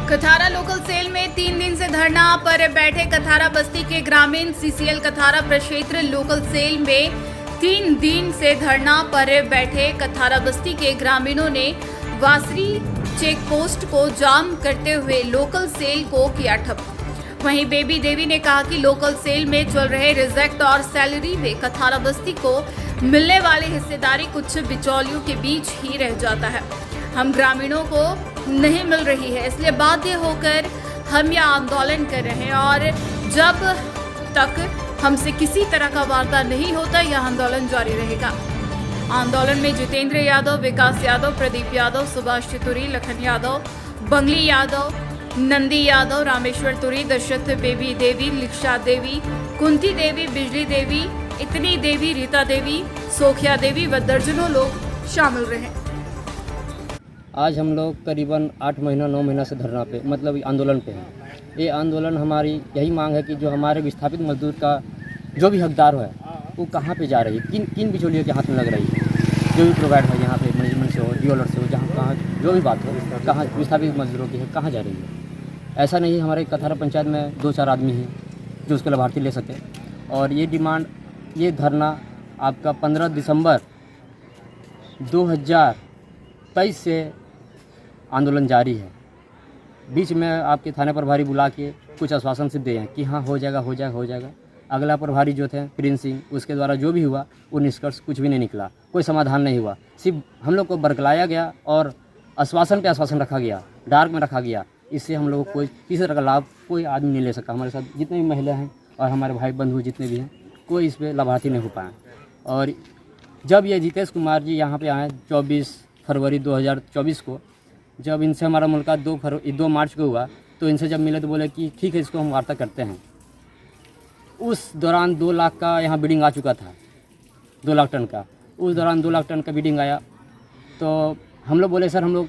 Kathara local cell में 3 दिन से धरना पर बैठे कथारा बस्ती के ग्रामीण। सीसीएल कथारा प्रक्षेत्र लोकल सेल में 3 दिन से धरना पर बैठे कथारा बस्ती के ग्रामीणों ने वासरी चेक पोस्ट को जाम करते हुए लोकल सेल को किया ठप। वहीं बेबी देवी ने कहा कि लोकल सेल में चल रहे रिजेक्ट और सैलरी में कथारा बस्ती को मिलने वाली हिस्सेदारी कुछ बिचौलियों के बीच ही रह जाता है। हम ग्रामीणों को नहीं मिल रही है, इसलिए बाध्य होकर हम यह आंदोलन कर रहे हैं और जब तक हमसे किसी तरह का वार्ता नहीं होता यह आंदोलन जारी रहेगा। आंदोलन में जितेंद्र यादव, विकास यादव, प्रदीप यादव, सुभाष चितुरी, लखन यादव, बंगली यादव, नंदी यादव, रामेश्वर तुरी, दशरथ, बेबी देवी, लिक्षा देवी, कुंती देवी, बिजली देवी, इतनी देवी, रीता देवी, सोखिया देवी व दर्जनों लोग शामिल रहे। आज हम लोग करीबन 8 महीना 9 महीना से धरना पे मतलब आंदोलन पे हैं। ये आंदोलन हमारी यही मांग है कि जो हमारे विस्थापित मजदूर का जो भी हकदार है वो कहाँ पे जा रही है, किन बिचौलियों के हाथ में लग रही है। जो भी प्रोवाइड है यहाँ पे मैनेजमेंट से हो, डीओलर से हो, जहाँ कहाँ जो भी बात हो, कहाँ विस्थापित मजदूरों की है, कहाँ जा रही है। ऐसा नहीं है हमारे कथारा पंचायत में 2-4 आदमी हैं जो उसके लाभार्थी ले सके। और ये डिमांड, ये धरना आपका 15 दिसंबर 2023 से आंदोलन जारी है। बीच में आपके थाने प्रभारी बुला के कुछ आश्वासन से दिए हैं कि हाँ हो जाएगा। अगला प्रभारी जो थे प्रिंस सिंह, उसके द्वारा जो भी हुआ वो निष्कर्ष कुछ भी नहीं निकला, कोई समाधान नहीं हुआ। सिर्फ हम लोग को बरगलाया गया और आश्वासन पे आश्वासन रखा गया, डार्क में रखा गया। इससे हम लोग को कोई किसी तरह का लाभ कोई आदमी नहीं ले सका। हमारे साथ जितने भी महिला हैं और हमारे भाई बंधु जितने भी हैं, कोई इस पर लाभार्थी नहीं हो पाए। और जब ये जितेश कुमार जी यहाँ पे आए 24 फरवरी 2024 को, जब इनसे हमारा मुलाकात 2 मार्च को हुआ, तो इनसे जब मिले तो बोले कि ठीक है इसको हम वार्ता करते हैं। उस दौरान 2 लाख का यहाँ बिडिंग आ चुका था, 2 लाख टन का। उस दौरान 2 लाख टन का बिडिंग आया तो हम लोग बोले सर हम लोग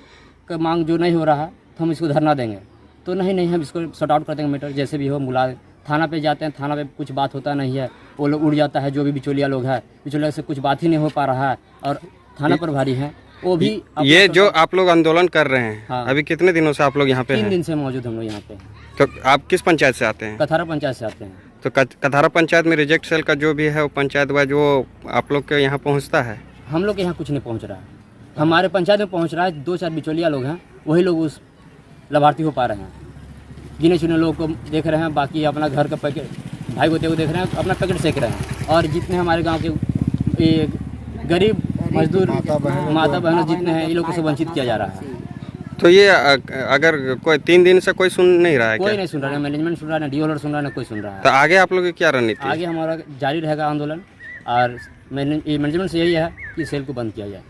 का मांग जो नहीं हो रहा है तो हम इसको धरना देंगे। तो नहीं हम इसको सॉर्ट आउट कर देंगे, मैटर जैसे भी हो बुला। थाना पे जाते हैं, थाना पे कुछ बात होता नहीं है, वो लोग उड़ जाता है। जो भी बिचौलिया लोग हैं, बिचौलिया से कुछ बात ही नहीं हो पा रहा है। और थाना प्रभारी हैं वो भी ये जो आप लोग आंदोलन कर रहे हैं, हाँ। अभी कितने दिनों से आप लोग यहाँ पे हैं? 3 दिन से मौजूद हम लोग यहाँ पे। तो आप किस पंचायत से आते हैं? कथारा पंचायत से आते हैं। तो कथारा पंचायत में रिजेक्ट सेल का जो भी है वो पंचायत वाइज वो आप लोग के यहाँ पहुँचता है? हम लोग के यहाँ कुछ नहीं पहुँच रहा है। हमारे पंचायत में पहुँच रहा है 2-4 बिचौलिया लोग हैं, वही लोग उस लाभार्थी हो पा रहे हैं। गिने चुने लोग को देख रहे हैं, बाकी अपना घर का पैकेट भाई होते हुए देख रहे हैं, अपना पैकेट सेक रहे हैं। और जितने हमारे गाँव के गरीब मजदूर माता बहनों जितने हैं, ये लोगों से वंचित किया जा रहा है। तो ये अगर कोई 3 दिन से कोई सुन नहीं रहा है? कोई नहीं सुन रहा है, मैनेजमेंट सुन रहा है, ना डीओलर सुन रहा है, ना कोई सुन रहा है। तो आगे आप लोग की क्या रणनीति? आगे हमारा जारी रहेगा आंदोलन। और मैनेजमेंट से यही है कि सेल को बंद किया जाए।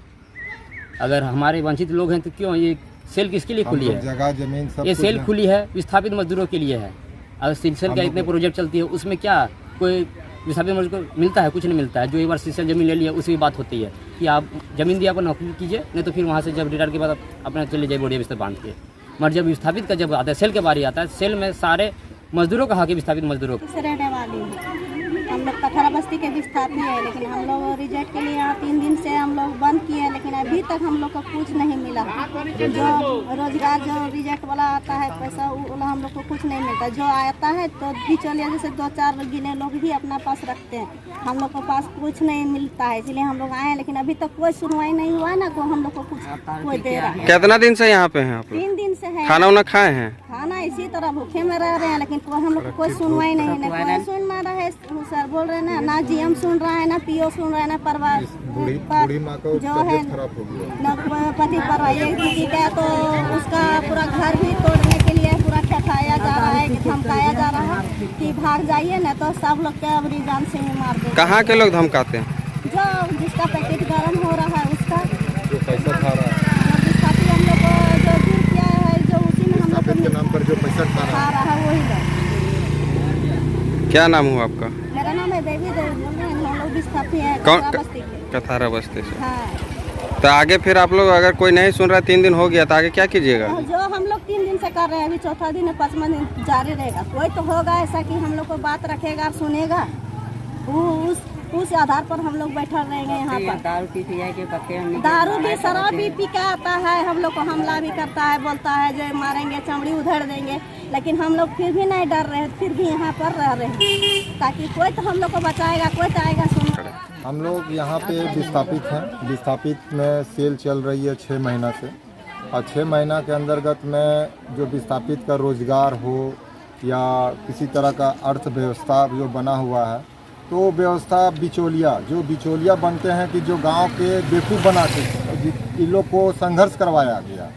अगर हमारे वंचित लोग हैं तो क्यों ये सेल किसके लिए खुली है? जगह जमीन सब ये सेल खुली है विस्थापित मजदूरों के लिए है। अगर सीसीएल का इतने प्रोजेक्ट चलती है उसमें क्या कोई विस्थापित मजदूर को मिलता है? कुछ नहीं मिलता है। जो एक बार सीसीएल जमीन ले लिया उसी की बात होती है कि आप जमीन दिया पर नौकरी कीजिए, नहीं तो फिर वहाँ से जब रिटायर के बाद अपना चले जाए बोरिया बिस्तर बांध के। मगर जब विस्थापित का जब आता है सेल के बारी आता है, सेल में सारे मजदूरों का हक है, विस्थापित मजदूरों से रहने वाली हूँ। हम लोग कथारा बस्ती के विस्थापित हैं, लेकिन हम लोग रिजेक्ट के लिए यहाँ 3 दिन से हम लोग बंद किए हैं, लेकिन अभी तक हम लोग को कुछ नहीं मिला। जो रोजगार जो रिजेक्ट वाला आता है पैसा वाला हम लोग को कुछ नहीं मिलता। जो आता है तो बिचौलिया जैसे 2-4 गिने लोग भी अपना पास रखते हैं, हम लोग को पास कुछ नहीं मिलता है, इसलिए हम लोग आए हैं। लेकिन अभी तक कोई सुनवाई नहीं हुआ ना, को हम लोग को कुछ कोई दे रहा है। कितना दिन से यहाँ पे हैं आप लोग? 3 दिन से है। खाना वाना खाए हैं? खाना इसी तरह भूखे में रह रहे हैं, लेकिन हम लोग को कोई सुनवाई नहीं है। कोई सुन ना रहा है, सर बोल रहे हैं ना जीएम सुन रहा है, ना पीओ सुन रहा है, ना परिवार जो है न पति परवाह। ये किसी का तो उसका पूरा घर भी तोड़ने के लिए पूरा ठठाया जा रहा है, कि धमकाया जा रहा है कि भाग जाइए, ना तो सब लोग के अब जान से ही मार दे। कहाँ के लोग धमकाते हैं? जो जिसका पैकेट गर्म हो रहा है उसका, जो पैसा खा रहा है, हम लोग को जो दूर किया है, जो उसी में हम लोग के नाम पर जो पैसा खा रहा है वही लोग। क्या नाम हुआ आपका? मेरा नाम है बेबी देवी, हम लोग विस्थापित हैं कथारा बस्ती से। हाँ। तो आगे फिर आप लोग अगर कोई नहीं सुन रहा, 3 दिन हो गया, तो आगे क्या कीजिएगा? जो हम लोग 3 दिन से कर रहे हैं, अभी 4था दिन है, 5वां दिन जारी रहेगा। कोई तो होगा ऐसा कि हम लोग को बात रखेगा, सुनेगा। उस उस आधार पर हम लोग बैठे रहेंगे यहाँ पर। दारू पी पिया के पक्के हम दारू भी शराब भी पी के आता है, हम लोग को हमला भी करता है, बोलता है जो मारेंगे चमड़ी उधेड़ देंगे, लेकिन हम लोग फिर भी नहीं डर रहे, फिर भी यहाँ पर रह रहे हैं ताकि कोई तो हम लोग को बचाएगा, कोई तो आएगा सुन। हम लोग यहाँ पे विस्थापित हैं। विस्थापित में सेल चल रही है 6 महीना से, और 6 महीना के अंतर्गत में जो विस्थापित का रोजगार हो या किसी तरह का अर्थव्यवस्था जो बना हुआ है, तो व्यवस्था बिचौलिया बनते हैं कि जो गांव के बेवकूफ़ बनाते हैं, इन लोग को संघर्ष करवाया गया,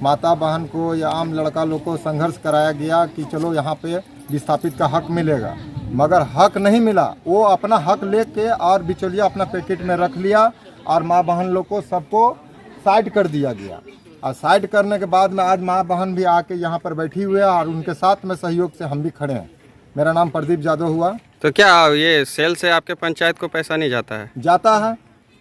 माता बहन को या आम लड़का लोग को संघर्ष कराया गया कि चलो यहाँ पे विस्थापित का हक मिलेगा, मगर हक नहीं मिला। वो अपना हक लेके और बिचौलिया अपना पैकेट में रख लिया और माँ बहन लोग को सबको साइड कर दिया गया। और साइड करने के बाद में आज माँ बहन भी आके यहाँ पर बैठी हुई है और उनके साथ में सहयोग से हम भी खड़े हैं। मेरा नाम प्रदीप यादव हुआ। तो क्या ये सेल से आपके पंचायत को पैसा नहीं जाता है?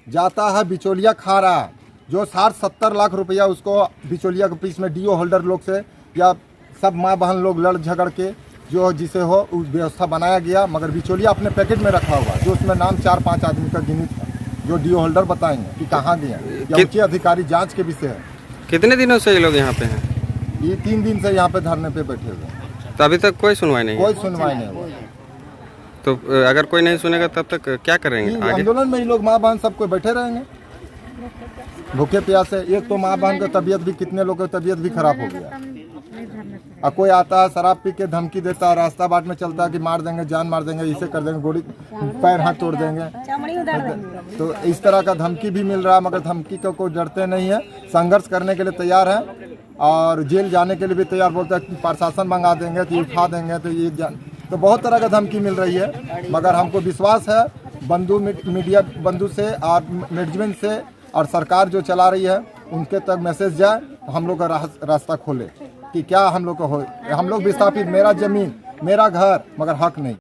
जाता है, बिचौलिया खा रहा है। जो 60-70 लाख रुपया उसको बिचौलिया के पीस में डीओ होल्डर लोग से या सब माँ बहन लोग लड़ झगड़ के जो जिसे हो उस व्यवस्था बनाया गया, मगर बिचौलिया अपने पैकेट में रखा हुआ, जो उसमें नाम 4-5 आदमी का गिनित है, जो डीओ होल्डर बताएंगे कि कहाँ गए या उच्च अधिकारी जाँच के विषय है। कितने दिनों से ये लोग यहाँ पे हैं? ये 3 दिन से यहाँ पे धरने पे बैठे हुए हैं। तो अभी तक कोई सुनवाई नहीं है? कोई सुनवाई नहीं हुआ। तो अगर कोई नहीं सुनेगा तब तक क्या करेंगे आगे? आंदोलन में ये लोग माँ बहन सबको बैठे रहेंगे भूखे प्यासे। एक तो माँ बहन की तबीयत भी, कितने लोगों की तबीयत भी खराब हो गया। और कोई आता है शराब पी के धमकी देता है, रास्ता बाट में चलता है कि मार देंगे, जान मार देंगे, इसे कर देंगे, गोली पैर हाथ तोड़ देंगे, तो इस तरह का धमकी भी मिल रहा है। मगर धमकी को कोई डरते नहीं है, संघर्ष करने के लिए तैयार है और जेल जाने के लिए भी तैयार। बोलता है कि प्रशासन मंगा देंगे तो उठा देंगे, तो ये तो बहुत तरह का धमकी मिल रही है। मगर हमको विश्वास है मीडिया बंधु से और मैनेजमेंट से और सरकार जो चला रही है उनके तक मैसेज जाए, हम लोग का रास्ता खोले कि क्या हम लोग को हो। हम लोग विस्थापित, मेरा जमीन मेरा घर, मगर हक नहीं।